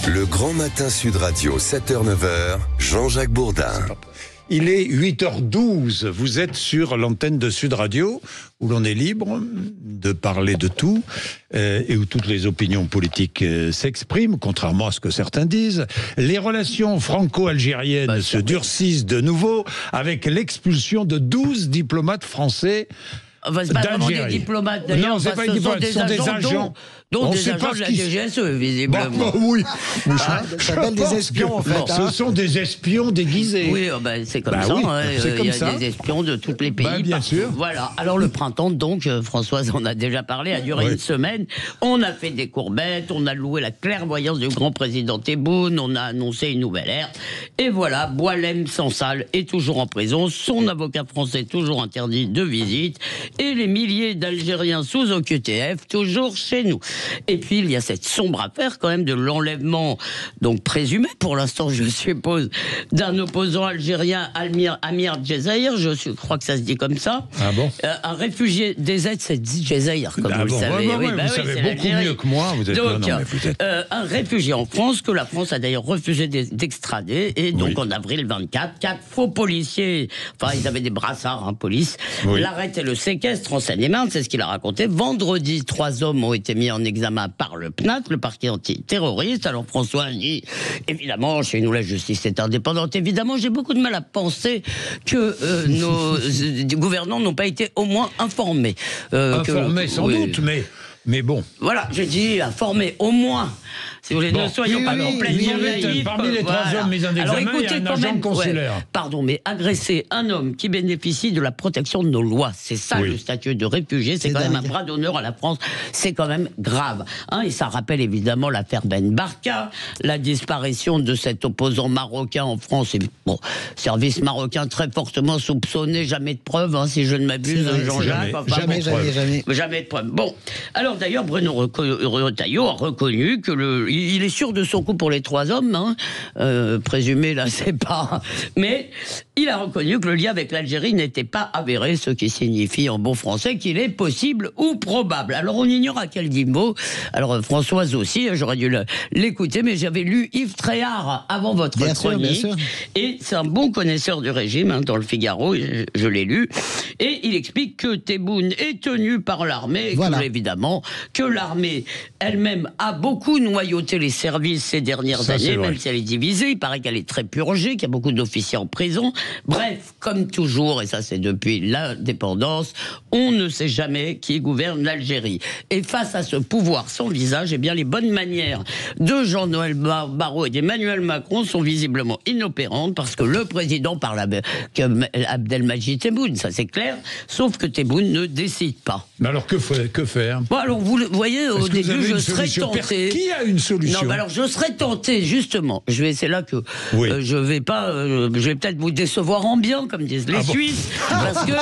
Le Grand Matin Sud Radio, 7h-9h, Jean-Jacques Bourdin. Il est 8h12, vous êtes sur l'antenne de Sud Radio, où l'on est libre de parler de tout, et où toutes les opinions politiques s'expriment, contrairement à ce que certains disent. Les relations franco-algériennes se durcissent de nouveau, avec l'expulsion de 12 diplomates français. Enfin, c'est pas vraiment des diplomates d'ailleurs. Non, c'est pas des diplomates, ce sont des agents. Donc des agents de la DGSE, visiblement. Oui. Ça s'appelle des espions, en fait. Bon, ce sont des espions déguisés. Oui, c'est comme ça. Oui, il y a des espions de tous les pays. Bien sûr. Voilà. Alors le printemps, donc, Françoise en a déjà parlé, a duré une semaine. On a fait des courbettes, on a loué la clairvoyance du grand président Tebboune, on a annoncé une nouvelle ère. Et voilà, Boualem Sansal est toujours en prison, son avocat français toujours interdit de visite, et les milliers d'Algériens sous OQTF toujours chez nous. Et puis il y a cette sombre affaire quand même de l'enlèvement, donc présumé pour l'instant je suppose, d'un opposant algérien, Amir Djezaïr, je crois que ça se dit comme ça. Ah bon? Un réfugié des aides, c'est dit Djezaïr, comme vous le savez. Vous savez beaucoup mieux que moi. Vous êtes donc, un réfugié en France, que la France a d'ailleurs refusé d'extrader, et donc en avril 24, 4 faux policiers, enfin ils avaient des brassards, police, l'arrêtent et le séquestrent en Seine-et-Marne, c'est ce qu'il a raconté. Vendredi, 3 hommes ont été mis en examen par le PNAT, le parquet antiterroriste. Alors François dit, évidemment, chez nous la justice est indépendante. Évidemment, j'ai beaucoup de mal à penser que nos gouvernants n'ont pas été au moins informés. Informés sans doute, mais bon. Voilà, j'ai dit informés au moins. Si vous voulez, ne soyons pas complètement naïfs. Parmi les 3 hommes mis en examen, il y a un agent consulaire. Pardon, mais agresser un homme qui bénéficie de la protection de nos lois, c'est ça le statut de réfugié, c'est quand même un bras d'honneur à la France, c'est quand même grave. Et ça rappelle évidemment l'affaire Ben Barka, la disparition de cet opposant marocain en France. Et, bon, service marocain très fortement soupçonné, jamais de preuves, si je ne m'abuse, Jean-Jacques. Jamais de preuves. Bon, alors d'ailleurs, Bruno Retailleau a reconnu que il est sûr de son coup pour les 3 hommes, présumé là, c'est pas. Mais il a reconnu que le lien avec l'Algérie n'était pas avéré, ce qui signifie en bon français qu'il est possible ou probable. Alors on ignore à quel niveau. Alors Françoise aussi, j'aurais dû l'écouter, mais j'avais lu Yves Tréhard avant votre chronique. Bien sûr. Et c'est un bon connaisseur du régime, dans le Figaro, je l'ai lu. Et il explique que Tebboune est tenu par l'armée, et évidemment que l'armée elle-même a beaucoup noyauté les services ces dernières années, même si elle est divisée. Il paraît qu'elle est très purgée, qu'il y a beaucoup d'officiers en prison. Bref, comme toujours, et ça c'est depuis l'indépendance, on ne sait jamais qui gouverne l'Algérie. Et face à ce pouvoir sans visage, les bonnes manières de Jean-Noël Barrot et d'Emmanuel Macron sont visiblement inopérantes, parce que le président parle Abdelmadjid Tebboune, ça c'est clair, sauf que Tebboune ne décide pas. Mais alors que faire? Bon, alors vous voyez, au début je serais tenté. Qui a une solution? Non, alors je serais tenté, justement. C'est là que je vais peut-être vous décevoir en bien, comme disent les Suisses, parce que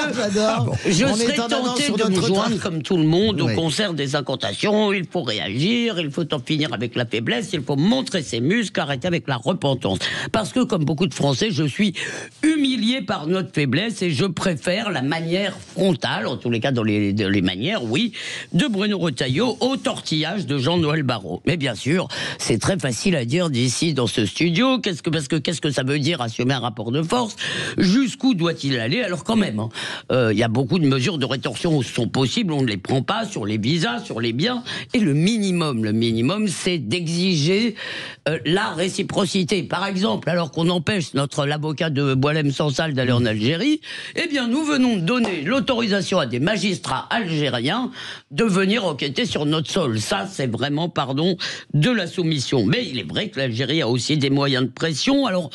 je serais tenté de me joindre, comme tout le monde, au concert des incantations. Il faut réagir, il faut en finir avec la faiblesse, il faut montrer ses muscles, arrêter avec la repentance. Parce que, comme beaucoup de Français, je suis humilié par notre faiblesse et je préfère la manière frontale, en tous les cas dans les manières, de Bruno Retailleau au tortillage de Jean-Noël Barrot. Mais bien sûr, c'est très facile à dire d'ici, dans ce studio. Qu'est-ce que ça veut dire assumer un rapport de force? Jusqu'où doit-il aller? Alors quand même, il y a beaucoup de mesures de rétorsion sont possibles, on ne les prend pas, sur les visas, sur les biens. Et le minimum, c'est d'exiger la réciprocité. Par exemple, alors qu'on empêche l'avocat de Boualem Sansal d'aller en Algérie, nous venons de donner l'autorisation à des magistrats algériens de venir enquêter sur notre sol. Ça, c'est vraiment, de la soumission. Mais il est vrai que l'Algérie a aussi des moyens de pression. Alors,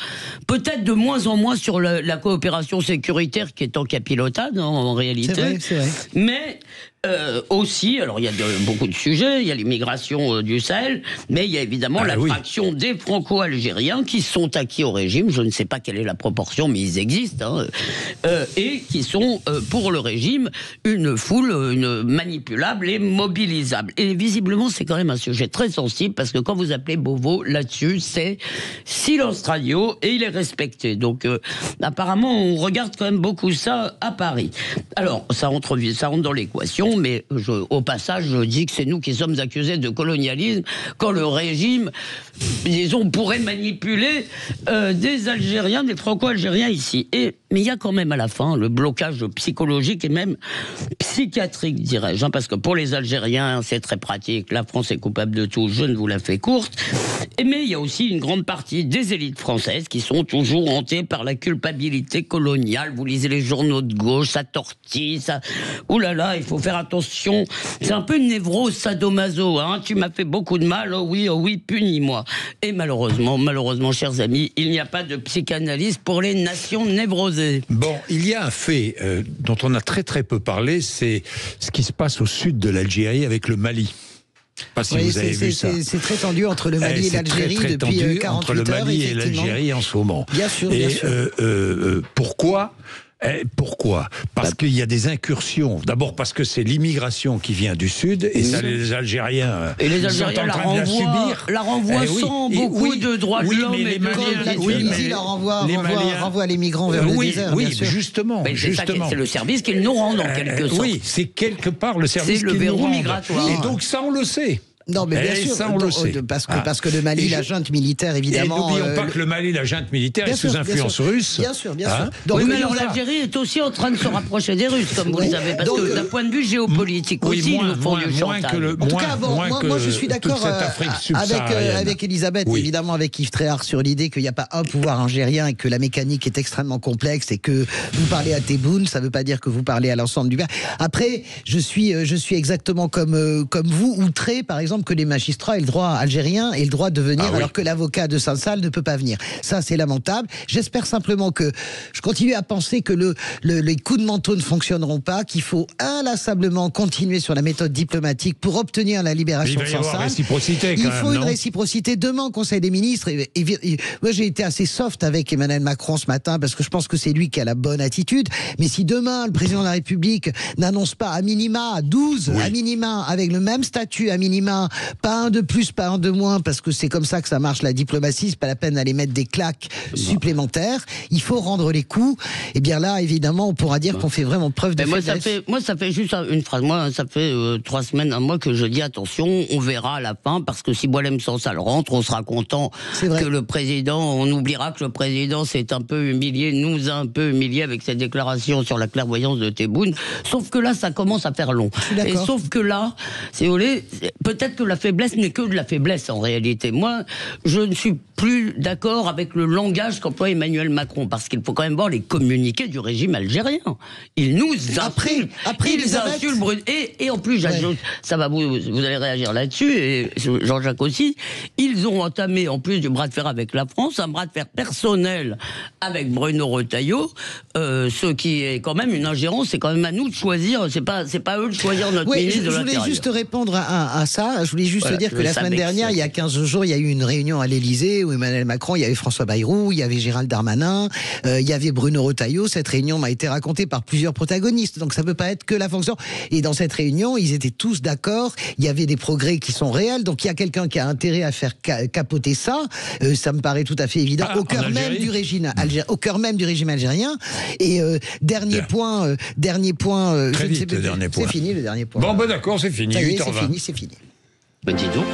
peut-être de moins en moins sur la coopération sécuritaire qui est en capilotade, en réalité. C'est vrai. Mais aussi, alors il y a beaucoup de sujets, il y a l'immigration du Sahel, mais il y a évidemment la fraction des Franco-Algériens qui sont acquis au régime, je ne sais pas quelle est la proportion, mais ils existent, et qui sont pour le régime une foule manipulable et mobilisable. Et visiblement, c'est quand même un sujet très sensible, parce que quand vous appelez Beauvau, là-dessus, c'est silence radio, et il est respecté. Donc, apparemment, on regarde quand même beaucoup ça à Paris. Alors, ça rentre dans l'équation. non, mais au passage, je dis que c'est nous qui sommes accusés de colonialisme quand le régime, disons, pourrait manipuler des Algériens, des Franco-Algériens ici. Mais il y a quand même à la fin le blocage psychologique et même psychiatrique, dirais-je, hein, parce que pour les Algériens, c'est très pratique. La France est coupable de tout, je ne vous la fais courte. Mais il y a aussi une grande partie des élites françaises qui sont toujours hantées par la culpabilité coloniale. Vous lisez les journaux de gauche, ça tortille, ça... Ouh là là, il faut faire attention. C'est un peu une névrose sadomaso, hein. Tu m'as fait beaucoup de mal, oh oui, punis-moi. Et malheureusement, chers amis, il n'y a pas de psychanalyse pour les nations névrosées. Bon, il y a un fait dont on a très très peu parlé, c'est ce qui se passe au sud de l'Algérie avec le Mali. Pas si vous avez vu ça. C'est très tendu entre le Mali et l'Algérie depuis 48 heures. Entre le Mali et l'Algérie en ce moment. Bien sûr. Pourquoi ? Parce qu'il y a des incursions. D'abord parce que c'est l'immigration qui vient du sud et ça les Algériens sont en train de la subir. La renvoie sans beaucoup de droits de l'homme. Mais les Maliens, la renvoie les migrants vers le désert. Oui, justement. C'est le service qu'ils nous rendent en quelque sorte. Oui, c'est quelque part le service qu'ils nous rendent. C'est le verrou migratoire. Et donc ça, on le sait. Non, mais bien sûr, ça, on le sait. Parce que le Mali, la junte militaire, évidemment... Et n'oublions pas que le Mali, la junte militaire, est sous influence russe. Bien sûr. Donc, mais alors l'Algérie est aussi en train de se rapprocher des Russes, comme vous le savez, parce que d'un point de vue géopolitique aussi, ils nous font du chantage. En tout cas, moi je suis d'accord avec Elisabeth, évidemment avec Yves Tréhard, sur l'idée qu'il n'y a pas un pouvoir algérien et que la mécanique est extrêmement complexe et que vous parlez à Tebboune, ça ne veut pas dire que vous parlez à l'ensemble du peuple. Après, je suis exactement comme vous, outré, par exemple, que les magistrats aient le droit algérien et le droit de venir alors que l'avocat de Saint-Salle ne peut pas venir. Ça, c'est lamentable. J'espère simplement que je continue à penser que les coups de manteau ne fonctionneront pas, qu'il faut inlassablement continuer sur la méthode diplomatique pour obtenir la libération de Saint-Salle. Il faut une réciprocité. Demain, au Conseil des ministres, moi j'ai été assez soft avec Emmanuel Macron ce matin parce que je pense que c'est lui qui a la bonne attitude. Mais si demain, le président de la République n'annonce pas à minima 12, à minima, avec le même statut à minima, pas un de plus, pas un de moins, parce que c'est comme ça que ça marche la diplomatie, c'est pas la peine d'aller mettre des claques supplémentaires, il faut rendre les coups, et bien là, évidemment, on pourra dire qu'on fait vraiment preuve de faiblesse. Moi, ça fait juste une phrase, moi, ça fait 3 semaines, un mois que je dis attention, on verra à la fin, parce que si Boualem Sansal rentre, on sera content que le président, on oubliera que le président s'est un peu humilié, nous a un peu humilié avec ses déclarations sur la clairvoyance de Tebboune, sauf que là, ça commence à faire long. Et sauf que là, si vous voulez, peut-être que la faiblesse n'est que de la faiblesse en réalité. Moi, je ne suis plus d'accord avec le langage qu'emploie Emmanuel Macron, parce qu'il faut quand même voir les communiqués du régime algérien. Il nous insulte. Ils insultent. Et en plus, ça va, vous allez réagir là-dessus, et Jean-Jacques aussi, ils ont entamé, en plus du bras de fer avec la France, un bras de fer personnel avec Bruno Retailleau, ce qui est quand même une ingérence, c'est quand même à nous de choisir, c'est pas eux de choisir notre ministre de l'Intérieur. Je voulais juste répondre à ça, je voulais juste dire que la semaine dernière, il y a 15 jours, il y a eu une réunion à l'Élysée où Emmanuel Macron, il y avait François Bayrou, il y avait Gérald Darmanin, il y avait Bruno Retailleau. Cette réunion m'a été racontée par plusieurs protagonistes, donc ça peut pas être que la fonction. Et dans cette réunion, ils étaient tous d'accord, il y avait des progrès qui sont réels, donc il y a quelqu'un qui a intérêt à faire capoter ça, ça me paraît tout à fait évident, au cœur même du régime algérien. Et dernier point, très vite, le dernier point. C'est fini le dernier point. Bon, d'accord, c'est fini. 8h20. C'est fini. Dis donc.